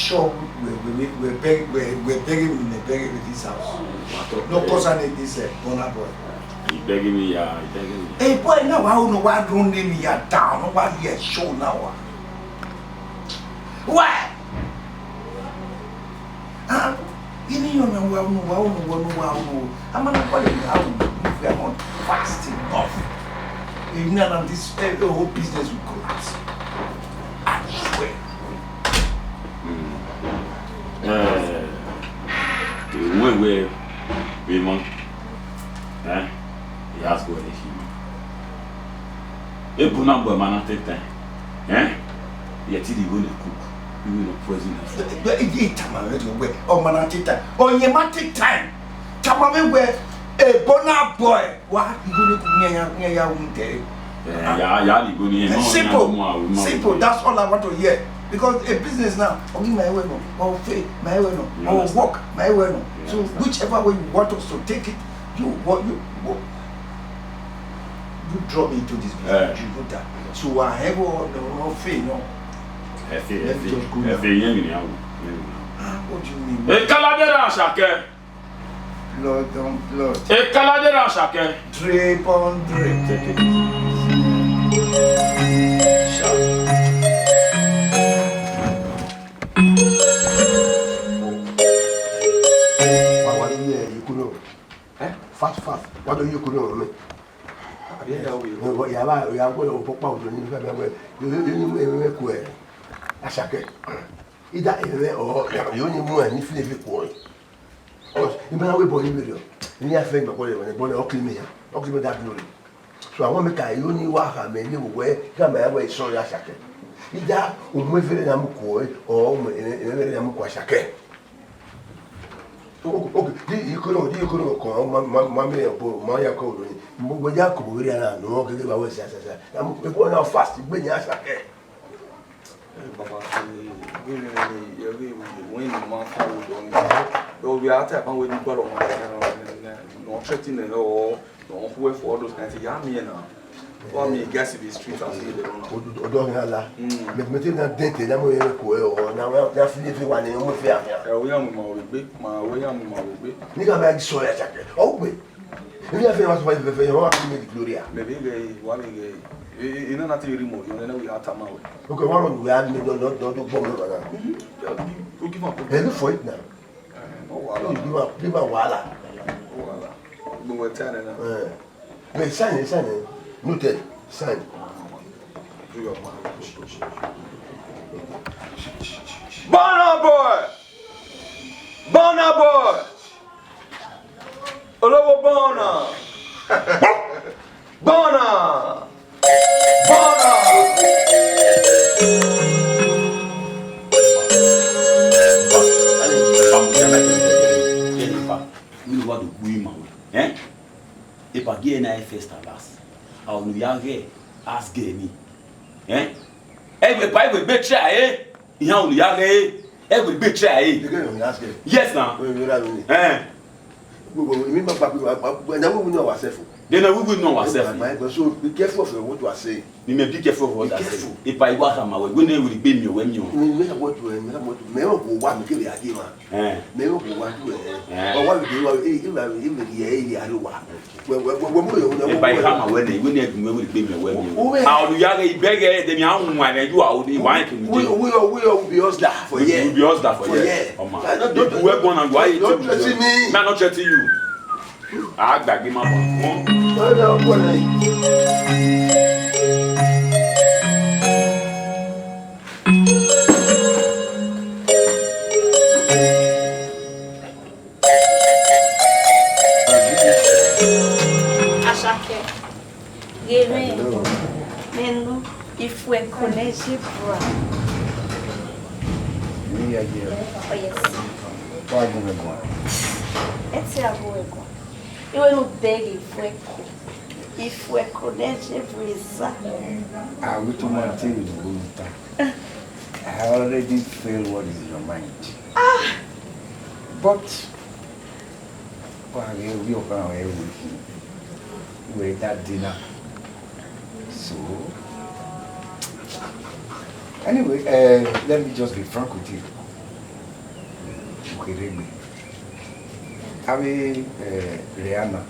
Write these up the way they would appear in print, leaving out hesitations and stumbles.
sure we're begging in the begging with this house. No cause I need this Burna boy. He begging me, yeah, he begging me. Hey boy, now I don't know why don't name me down. No why here show now. Why? You know, well, I'm not calling how if we are not fast enough. If none of this whole business will collapse. I swear. The one where we want, he has got a human. If Burna boy man take time, yet he will cook. You will not poison us. But it time oh man take time. Oh you man take time. Come where a Burna boy. What you gonna cook near your own day? Simple. That's all I want to hear. Because a business now, or give my way no, or pay my way no, or work my way no. So whichever way you want us to take it, you draw me into this business. You know that. So I have no faith, no. What do you mean? Asake. Lord, don't Lord. Asake. Drip on drip. Take it. Fast. What do you know me? Yeah, we are going to pop out the Asake. Either or you only more and if you call. You may have body video. You have faith when the body occupy that glory. So I want to make you only walk and maybe where come away sorry Asake. Either we feel them coy or Asake. Okay, you could call Mammy or Maya Code. Moyaco, we are no longer give away. I'm going out fast, bring Asake. Papa, when the man forward, we are tapping with the bottom, no threatening at all, no whoever for those kinds of yammy now. For me, guess if it's street, I'll see the don't have but Matilda dented, I'm going to go now. That's if you want to fair. We are my way, I'm my way. Nigga, bag so Asake. Oh, wait. If you have famous wife, you want to make Gloria. Maybe one you know, not remote, you know, we are time out. Okay, one we had me don't bomb. You give up. They look for it now. Oh, people wala. We were telling them. Wait, sign. Noted, sign. Burna boy! Hello, Burna! Burna! If I get a first and last, I'll be ask me. Every pipe will be try, You know, every bit try. Yes, now. We remember when I will know ourselves. Then we will know ourselves. So be careful of what you are saying. You may be careful of what I say. If I walk on my way, when they will be me when you what you never want to give you a game. Never want to or what if I come away, when will be me when how do you beg them young one and you are only one? We will be us that for you. Be us that for you. Don't work on and why don't threaten me. Man, not threaten you. I beg him up. Asake, Menu, if we connect you, oh yes. Why do we go? It's a go. You will beg if we connect every I will to maintain the I already feel what is in your mind. But we are going away with that dinner. So anyway, let me just be frank with you. Kirigbe. Ave Rihanna,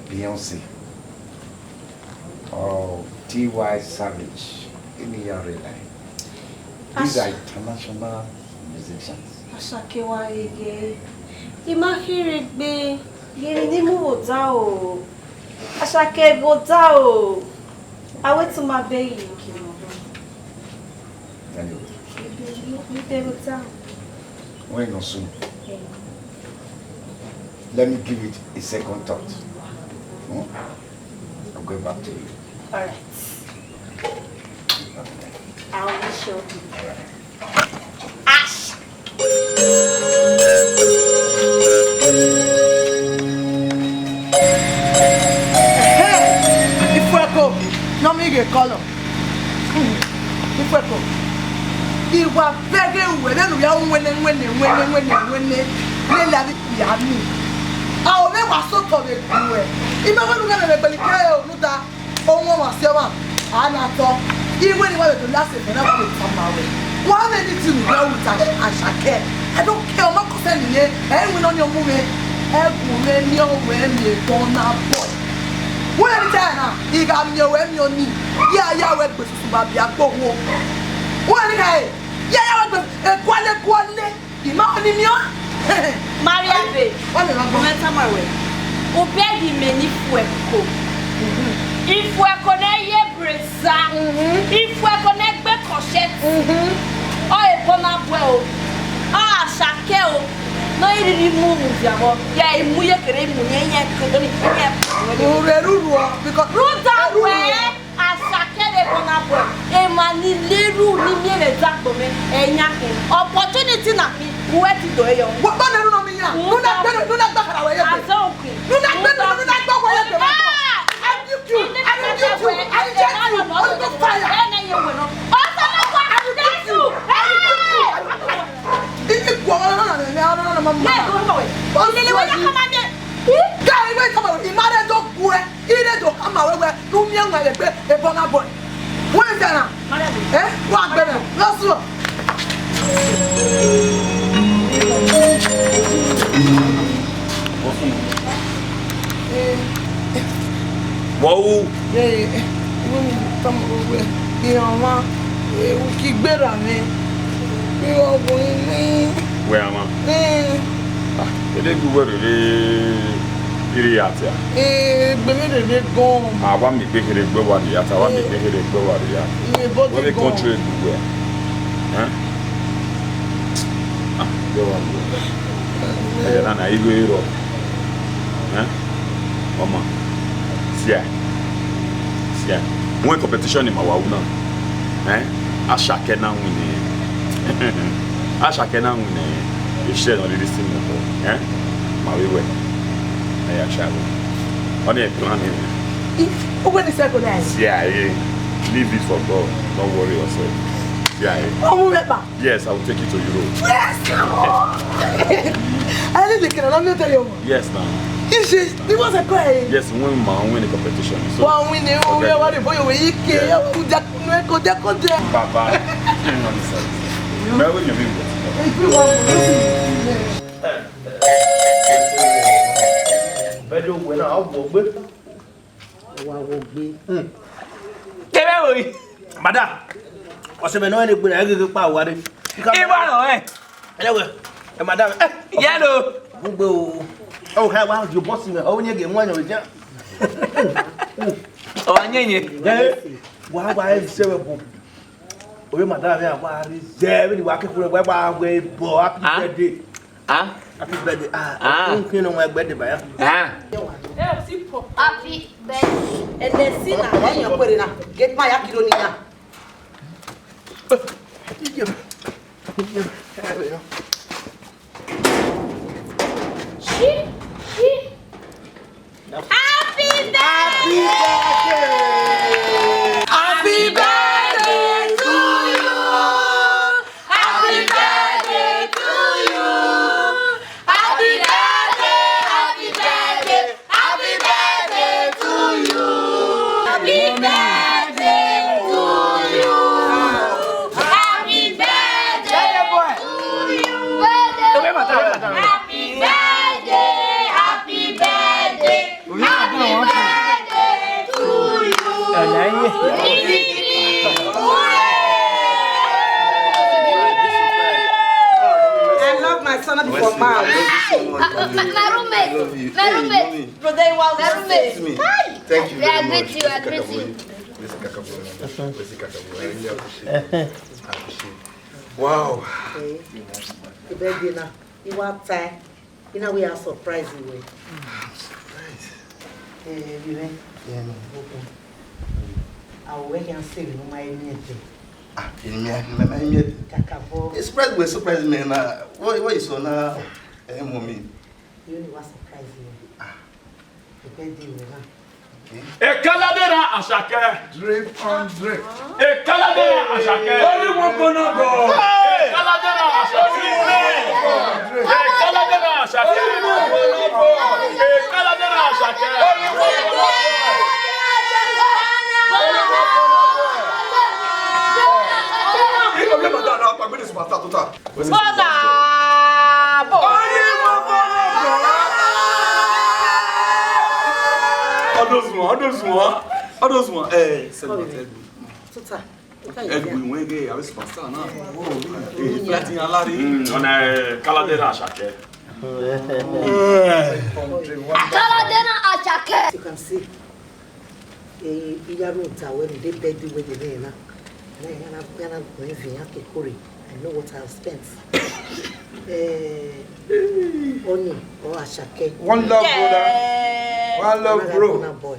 Beyonce, or T.Y. Savage, any other line. These are international musicians. Asake wa ege. Imahirigbe. Gere ni mu ozao. Asake ozao. I went to my baby. Anyway. Ozao. When no soon. Let me give it a second thought. I'll go back to you. All right. I'll be sure. Ash. Ifueko, no me get color. Ifueko. Iwa bege wele no ya wele le la bi ya mi. A o me wa so to be ku e. Ibe wonu ga le gbeli ke o nuta ohun wa se wa. Ana to. Iwe ni wa le to last e na ko ta ma we. Wa me ni ti nu ya wu ta Asake. I don't care o ma ko se ni e. E wi no ni o mu me. E gu me ni o we mi e Burna boy. Where is that? He got me away, me on me. Yeah, we're going to Baby. I go home. What is that? Yeah, we're going to Quale. The mountain in your Maria Bay. What is that? My way. Obey many fueco. If we're connected, Bresa. If we're connected, Cochet. Oh, a Bonabwell. Ah, Asake. No, you didn't move, Yamo. Yeah, you move your career, because Ruta, where Asake de Bonaparte, a mani little Nimian example, and yakin. Opportunity nothing, where to do it. What do you know me? Do not talk away. I don't talk away. Whoa! Where am I? They do what it I want me to get it go what the other. I want me to get it go what the other. What the country do where? Go on. Yeah, na igo iro. Mama. Sia. One competition in Mawauna. Asake na win. Asake na win. You share on this thing before. My way. I travel. On the plan here. When is second day? Yeah, leave it for God. Don't worry yourself. Yeah. Oh, remember? Yes, I will take you to Europe. Yes! I didn't care. I'm not telling you. Yes, now. It was a cry. Yes, win the competition. So, one winning, we are one boy. We can't go there. Papa, hang on the side. Where will you be? Bedu when I walk with. Madam, what's the noise when I get power? Madam, yellow. Oh, how about you bossing the only game one of the oh, I need why is several? Oh, madam, why is there any walking for a web way? Happy birthday. Happy birthday. Don't you know my birthday by Happy birthday. And the sinner, when you put it up, get my Akirona. Happy birthday! Happy birthday to you! Happy birthday to you! Happy birthday, happy birthday, happy birthday to you! Happy birthday to you! Happy birthday to you! Birthday I love my son before mom. My roommate. Brother, you want My roommate. Thank you I very agree much. to you. I agree to you. I appreciate. Wow. the birthday now. You want time? You know we are surprised you with. You know? Yeah, no. I will wake and say, you know, my immediately. It's surprise we surprise me now. What is on now? Mommy. You know what surprise you? The birthday now. Ekaladera Asake. Drip on drip. Ekaladera Asake. Only one Burna boy. Ekaladera Asake. Ekaladera Asake. Ekaladera Asake. You can see I know what I've spent. Oni or Asake. One love, brother. One love, bro. Burna boy.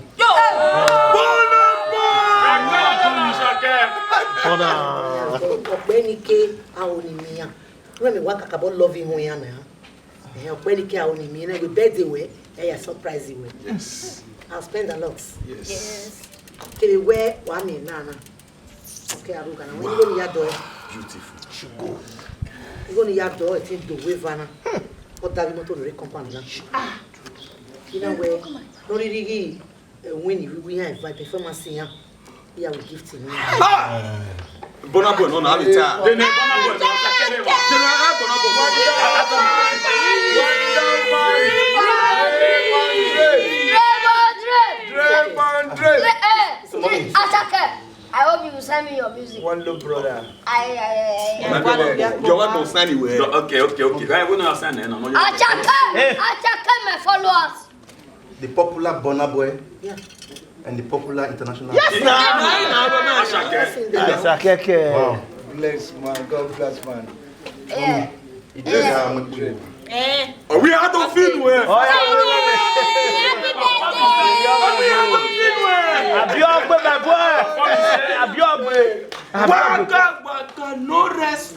Ọ̀gbẹ́nike Aonimiya. When me work about loving him ya na. Ọ̀gbẹ́nike Aonimiya na go birthday we, surprise you. Yes. I'll spend a lot. Yes. Kele we wa me na na. Okay, aruga na. When you go to your door. Beautiful. You go to your door, it is the wave na. What that motor re company na. You know where no really when we invite performance here. We will gift him. Burna boy no na have time. Then Burna boy no Asake dem. Asake, I hope you will send me your music. One love, brother. Your one don't sign anywhere. Okay. We no sign na. Asake, my followers. The popular Burna boy. Yeah. And the popular international. Yes, Asake. Wow. Bless man, God bless man. Yeah. We are to feel well. Waka no rest.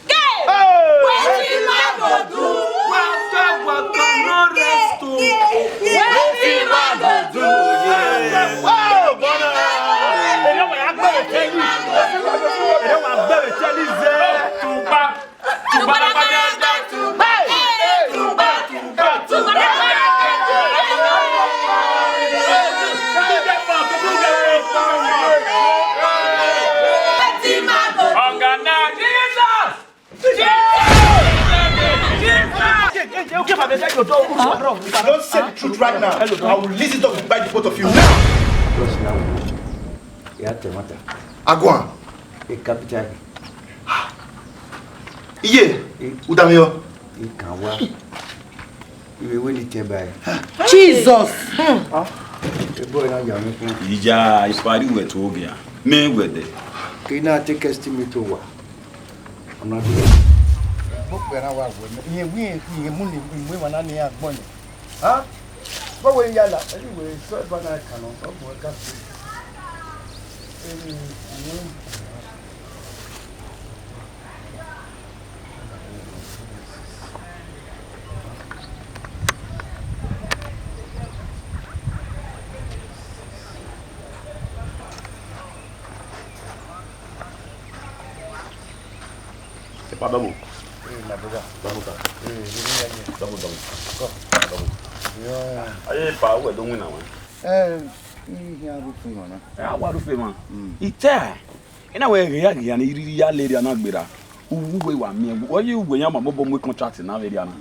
Don't say the truth right now. I will release it up by the both of you now. Agua. A capital. Iye. Udamio. You will it by Jesus. a boy now. Ija ispari we to ogia. Me we de. Can I take estimate over? I'm not doing Book where I was with me. We money, we were not near money. Huh? But when yalla, anyway, so if I cannot work out. C'est pas d'abord. Aye pa we don win na wa. Wa do fe man. Ite. Ina we re ya na iri ya le na gbera. Uwu we wa mi. Wo ye ugwe ya ma mo bom we contract na we dia na.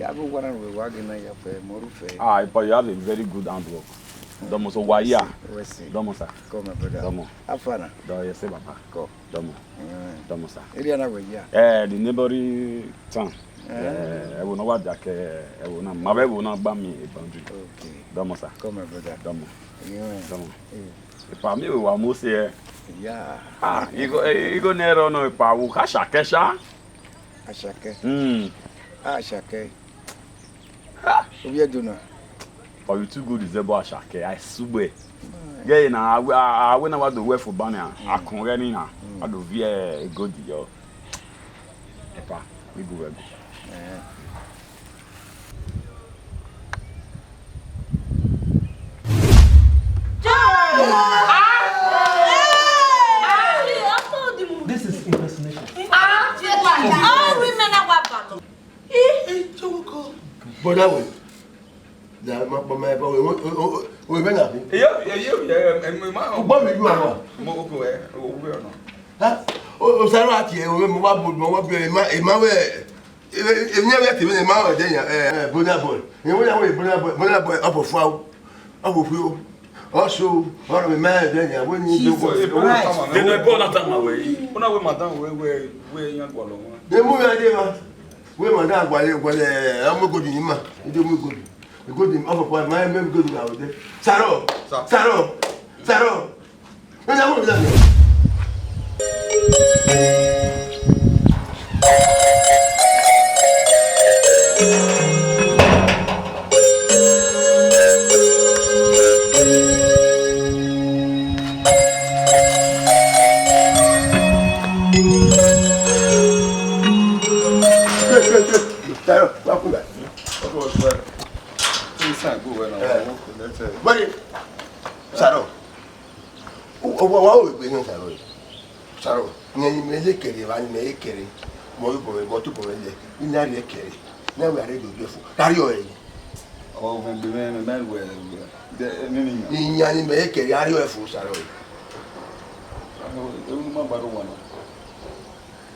ya go one we wag na ya fe moru fe. But you have a very good handwork. Domo so waya. Wesi. Domo sa. Come my brother. Domo. Afana. Do you say papa? Go. Domo. Domo sa. Area na we ya. The neighboring town. I will know what that I will not. My baby will not ban me a boundary. Okay. Domo sa. Come my brother. Domo. Domo. Eh. If I me we almost here. Yeah. Ah, you go near no pa wo ka Asake. Asake. Asake. Obi aduna. But you too good is about Asake. I swear. Yeah, na I when I was the way for Burna. I can run na. I do via good yo. Epa, we go. This is impersonation. All women are what? But that way. We went up. What we do about? Oh, Sarati, if never to a man, then Burna boy. You went away, Burna boy up of foul, up of you. Also, one of the man, then I wouldn't do what. Then I go not my way. When I went madam, where young one. The movie idea, where my dad, while I'm good in him, you do me good. You go to offer point, my men good out there. Saro. When I want that. Saro, welcome back. Wait, Saro. What will be Saro? Saro, you carry, I may carry. More to go in that carry. Now we are ready to go for carry away. Oh, when the men were In Yanni may carry your food, Saro.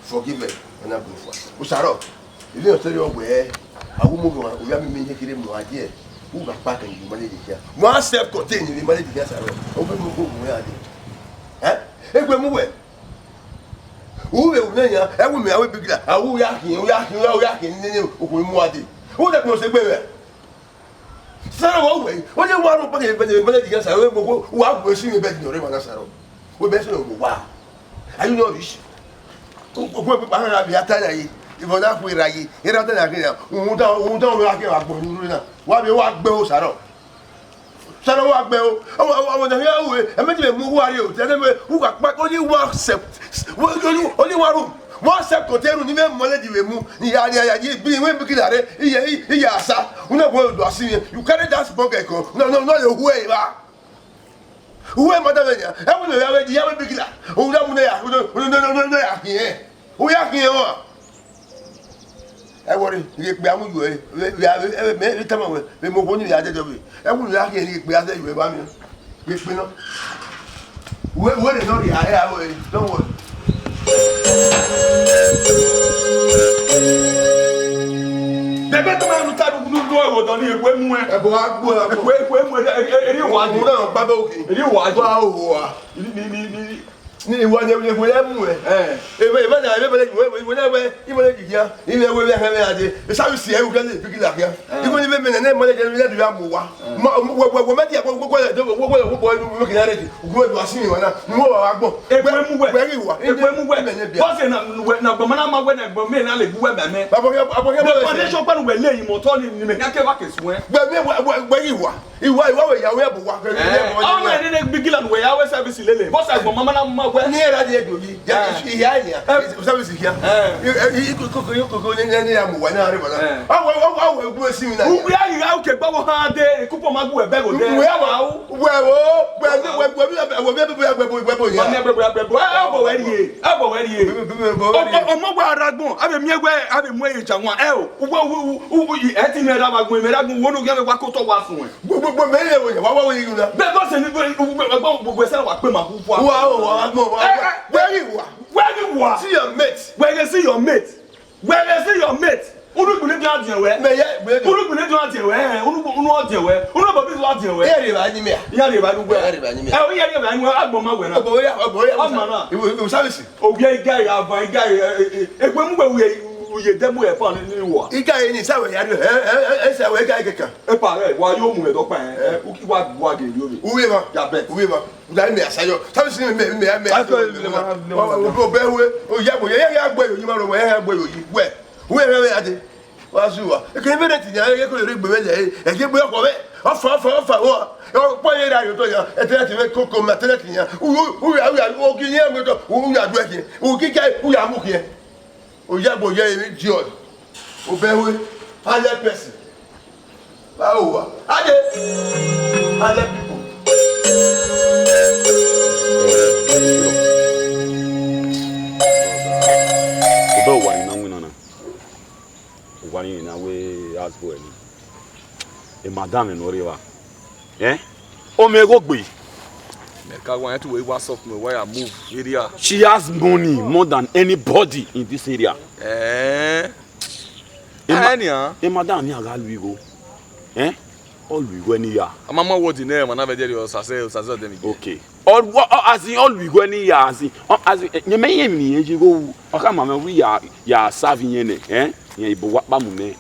Forgive me when I go for Saro. You don't tell you where I will move on. We have been making him no idea. Who got back and you manage it here? One step continue, you manage it here. Open move where eh? If we move it. Who will be here? I will be a big guy. I will yakin, who that knows a baby? Sarah, what you want to put in the village against our who are pushing a bed in your river. We best know why. I know this. Ìbọn náà fún ìràyè ìrà tẹ́lẹ̀ àkíyàn òun táwọn akẹ́wà àgbọ̀n nínú náà wà bí wà gbẹ́ ó sàrọ̀ wà gbẹ́ ó ọmọ ìdàgbé òwe ẹ̀mẹ́jì lè mú wárí ò tẹ́lẹ̀ mẹ́ wúkà pẹ́ ó ní wọ́n sẹ́p kòtẹ́rù ní mẹ́mọ́ lẹ́dì rẹ̀ mú ní àyà bí ìwé bíkìlà rẹ̀ iye àṣà òun náà gbọ́dọ̀ àṣì yẹn you carry that small guy kan náà lè hu ẹ̀ wá hu ẹ̀ mọ́tà lẹ́yìn ẹ̀wọ̀n lè yàwé bíkìlà òun náà mú náà yà I worry, you get down with you. We have many time. We move on to the other way. I would like any other way. Yes, we know. What is not the higher way? Don't worry. The better man to do on here when we ni wa ne le wele mu e ba na le wele imole jiya ile we be he ade e sa si e kan le bigi la kia iko ni be me ne mo le je le du amu wa wo me dia ko wo ki na re go do asimi wa na mo wa gbon e pe mu we bo se na gbo mana ma we na gbo me na le bu we be me aboke foundation pa no we le yin mo to ni me na ke ba ke sun e gbe iwa we ya we bu wa ke o na ni bigi la we ya we service lele bo se gbo mama na ni era de dogi ya iya ni service here koko ni amu wa na re bana awo egu esi mi na we ya o ke gba wo ha de kupo magu e be go de we wo abo we rie omo gwa aragbon abe mi egwe abe mu eja won wo e ti mi era bagun mi ragun wo no ge wa ko to wa fun e gbogbo me le wo wa yi na be bo se ni gbogbo se wa pe ma fu fu where you are? See your mate. Where you see your mate? Unu kune dia dia we. Me ye, Unu kune dia dia we. Unu dia we. Unu ba bi dia we. ye re ba ni me. Ya re ba du we. Ya re ba ni me. O ya re ba ni agbo ma we na. Obo ya. Ama na. Iwo service. O ye guy ava guy egbe mu we uye demo e pa ni wo. Ika ye ni sa we ya se we ga keka. E pa re wa yo mu e do pa u ki wa ge yo mi. Uwe ba. Ya bet. Uwe ba. Da me asayo. Service ni me. O be we. O ya bo ya gbo yo yi ma ro ya gbo yo yi. We we ade. Wa suwa. E ke be ti ya ye ko le gbe me le. E ke bo ko be. Ofa wo. O po ye ra yo to ya. E te ti we koko ma te ti ya. U ya o ki ye mo to. U ya du e ki. U ki ka u ya mu ki e. O ya bo ye mi di o. O be we. 100 person. Báwo wà? Ade. 100 people. Odo wa ina ngina na. Wa ni na we ask boy ni. E madam no rewa. O me go gbe. Meka want to what's up me where I move area. She has money more than anybody in this area. E madam ni aga luigo. All we go any ya. Mama what the name and avejeri o sase dem. Okay. All as in all we go any ya as in you me yem ni eji go. Oka mama we ya serving ye ye ibo wa ba mu me.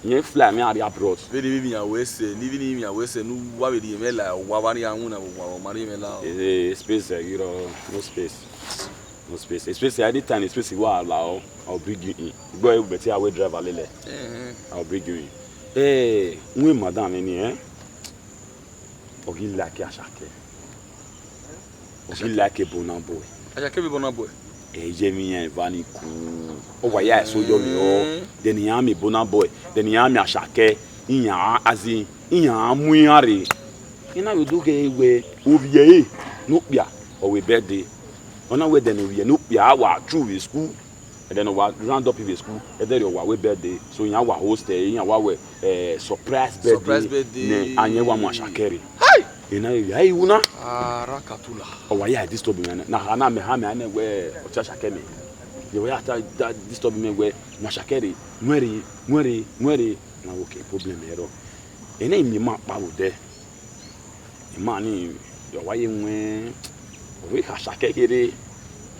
Ye fly me area abroad. We dey me we say, living me we say no wa we dey me la wa wa ni anwu na wa mari me la. Space you know, no space. No space. Especially any time space you allow, I'll bring you in. Go better away driver lele. I'll bring you in. We madam any Ogi like Asake. Ogi like a Burna boy. Asake be Burna boy. Jemi and Vani ku. Oh why ya so yo mi o. Then ya mi Burna boy. Then ya mi Asake. Inya azi. Inya muare. Ina we do ge we obiye no bia or we birthday. On our then we no bia wa through school. And then we round up in school. And then we birthday. So in our host in our surprise birthday. Anye wa mo Asake. Ina hey una rakatula. O wa ya disturb me na ha me ane we o cha Asake me. Ye we ata disturb me we mo Asake nwere na okay problem ero. Ina mi ma pa wo de. Imani yo wa ye nwe we ka Asake kere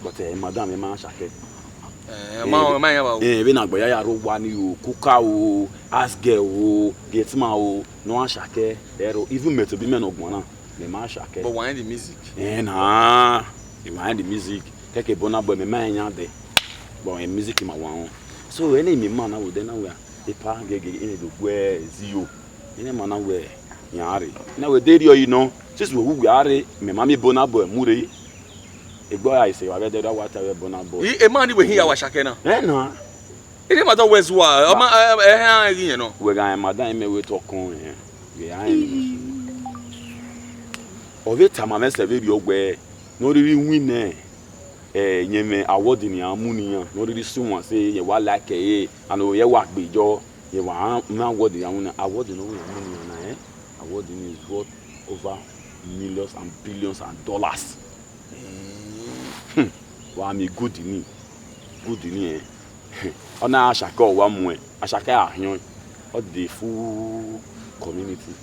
but madam ma Asake. Ma ya ba. We na gbo ya ro wa ni o kuka o ask girl o get ma o no Asake ero even me to be men ogbon na me ma Asake. But why the music? Na behind the music take Burna boy me man yan de but music ma wan so any me man na we dey na we e pa gege in the gwe zio any man na we yan na we dey you know since we are me ma me Burna boy mure e gbo ya ise wa be dey wa ta we Burna boy e man ni we here wa Asake na na e dey matter where's wa ma ha yin no we ga madam me we talk on we ai ove tama me se be bi ogbe no really win nyeme award ni amuni no really someone say ye wa like and ye wa gbejo ye wa na award ni amuni award no we amuni na award ni is worth over millions and billions and dollars wa mi good ni ona Asake o wa mu Asake ahyan o the full community.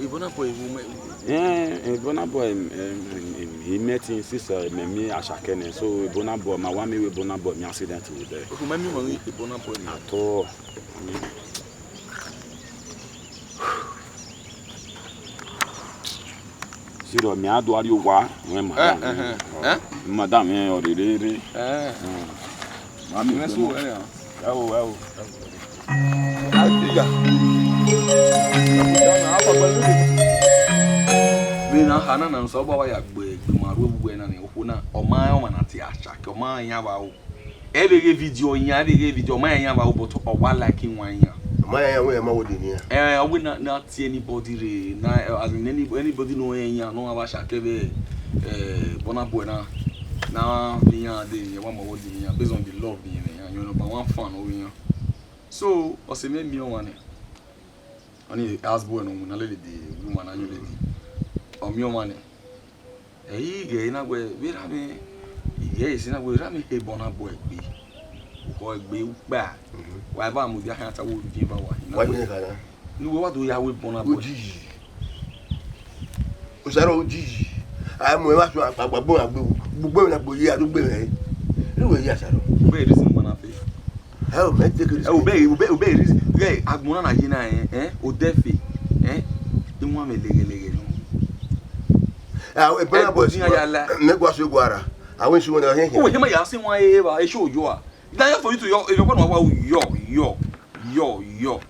Burna boy Burna boy he met in sister me Asake ne so Burna boy ma wa me we Burna boy me accident with there. Who me me Burna boy at all. Siro me ado ari wa we madam o re ma me so ewo Bina hana na nso ba ya gbe maru bugbe na ne okuna o ma na ti Asake o ma yan ba o e be video yan be video ma yan ba o but o wa like wan yan Ma ya we ma wodi ni I will not see anybody re na as in anybody know yan no aba Asake be Burna boy na be yan dey one more wodi yan based on the love be yan you know but one fan o yan so o se me mi o wan ani as boy no na lady the woman and you lady o mi o wan e ge na gwe we ra me ye isi na gwe ra me Burna boy be ko gbe pa wa ba mo dia kan ta wo bi ba wa Why me kana? ni wo wa do ya we Burna boy Oji. O saro oji. A mo ma so agbagbo gbogbo na gbo yi adugbe re. Ni we yi asaro. be reason Burna fe How me take it? o be reason ge agbona na yi na o defe e mo me lege no E Burna boy me gwa so gwara. Awon su wona hen. oh him ya sin wa e ba e show you ah that for you to your Burna wa yo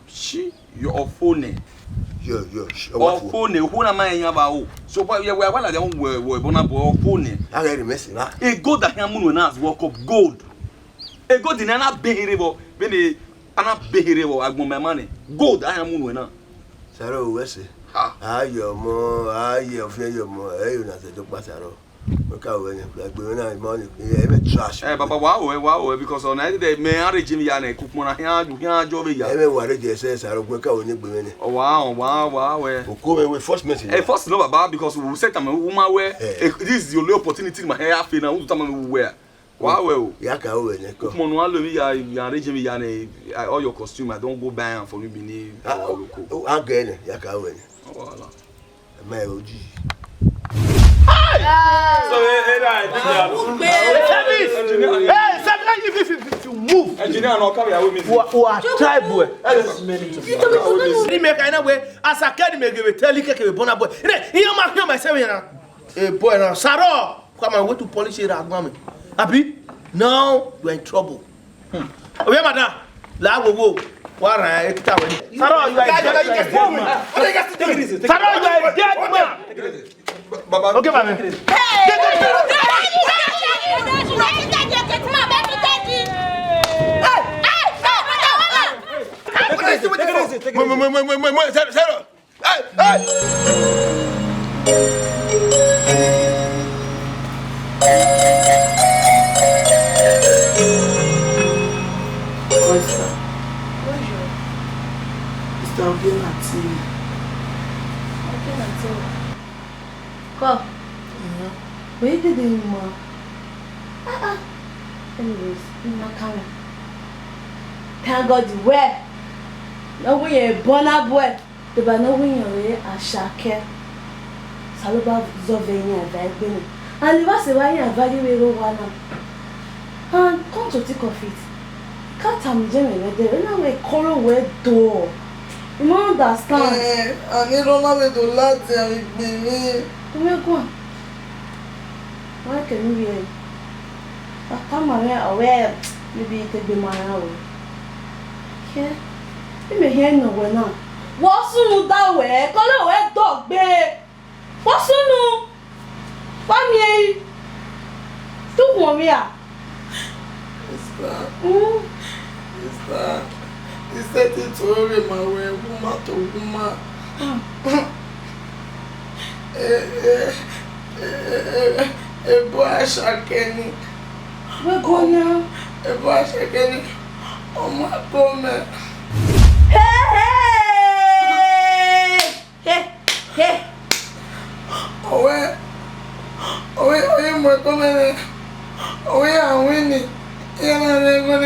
she your phone Yo. or phone who na man yan ba o so we la dem we Burna boy phone I get the message na. a gold that him no na as work up gold a gold in na behirebo be ni ana behirebo agbon me money gold I am no na Saro we se. ha Ayo mo, ayo fe yo mo. E yo na se do pa saro. Mo ka we ni gbe na money. E be trash. baba wow because on that day me arrange me ya na cook mo na here job ya E be ware je se saro gbe ka we ni gbe ni. wow O ko me we first message. first no baba because we set am woman where this is the only opportunity my hair fe na we time we wear wow Ya ka we ni ko. mo no alo mi ya arrange me ya na all your costume I don't go buy am for me Benin local O an ge ni ya ka we ni. voilà Me oji. So If you move, engineer no come here with me. who are tribe ni make I know way Asake ni make tell you ke Burna boy. Here ma hear myself here. Eh boy now Saro come and wait to polish it agba me. Abi now you are in trouble. Oya madam la wo wara e kita we. Saro you are dead man. Saro you are dead man. Baba Okay mama. Saro. Come. Where did they move? Anyways, in my camera. Thank God you were. No way a Burna boy. The ba no way you Asake. Saloba Zovenia Benin. And you was why you value we one. And come to think of it. Can't am jeme there. Na we call we door. You don't understand. I need all of it to let them be. Come here, go on. Why can you be? I come away, maybe it be my hour. Okay? You may hear no one now. What's no that way? Call away dog, babe. What's no? One year. Two more year. It's that. He said it to worry my way, woman to woman. A boy Asake. We're going now. A boy Asake. Oh my God. Hey. Oh, my God. Oh, I'm winning. I'm going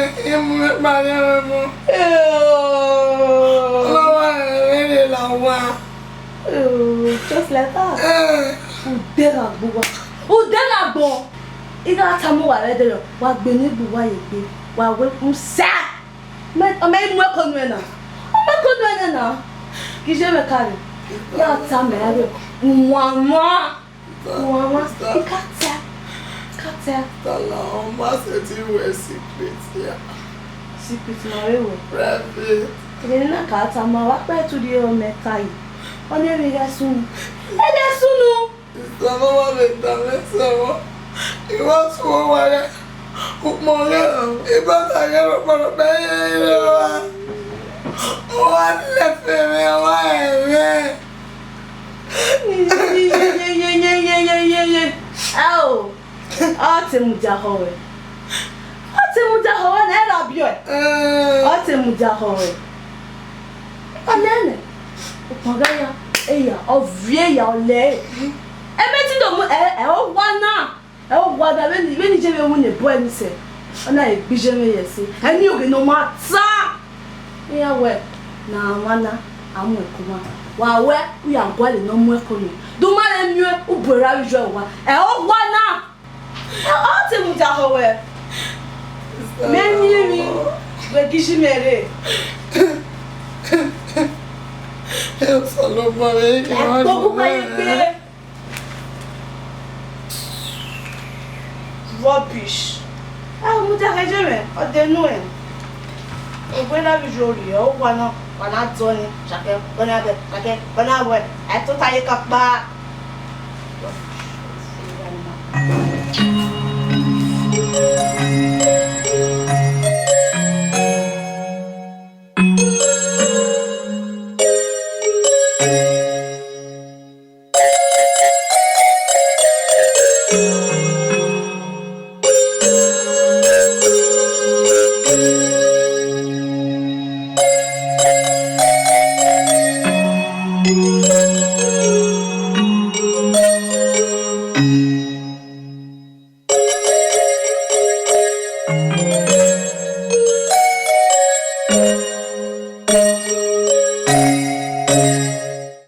just like that. Who dare go? If I tell me what I do, what Benin be why you be, what will say? I made more convenient. Oh, my now. Give you a carry. You tell me, one more. You can't tell. Tala, master, you were secret here. Secret, my Private. Then I can't tell my what to the old metal. On every soon. And soon. It's another way that so. It was for what Moya, if I got a baby. What left me away? Oh. Atimujahowe. Atimujahowe na era bio. Atimujahowe. Anene. Opagaya eya ovie ya ole. Emeti do mu o wana. E o wada when je be wu ne boy ni se. Ona e bijeme yesi. Eni oge no mata. Iya we na wana amu ekuma. Wa we uya ngwale no mu ekono. Do mare miwe ubora wijo wa. E o wana. O te mu ja ho we. Memi we gishimere. Eu solo mare. Pouco vai ver. Rubbish. Ah, muita gente o de noe. O buena visuali, o wana zone, chake, bana be, chake, bana we. É tu tá aí capaz.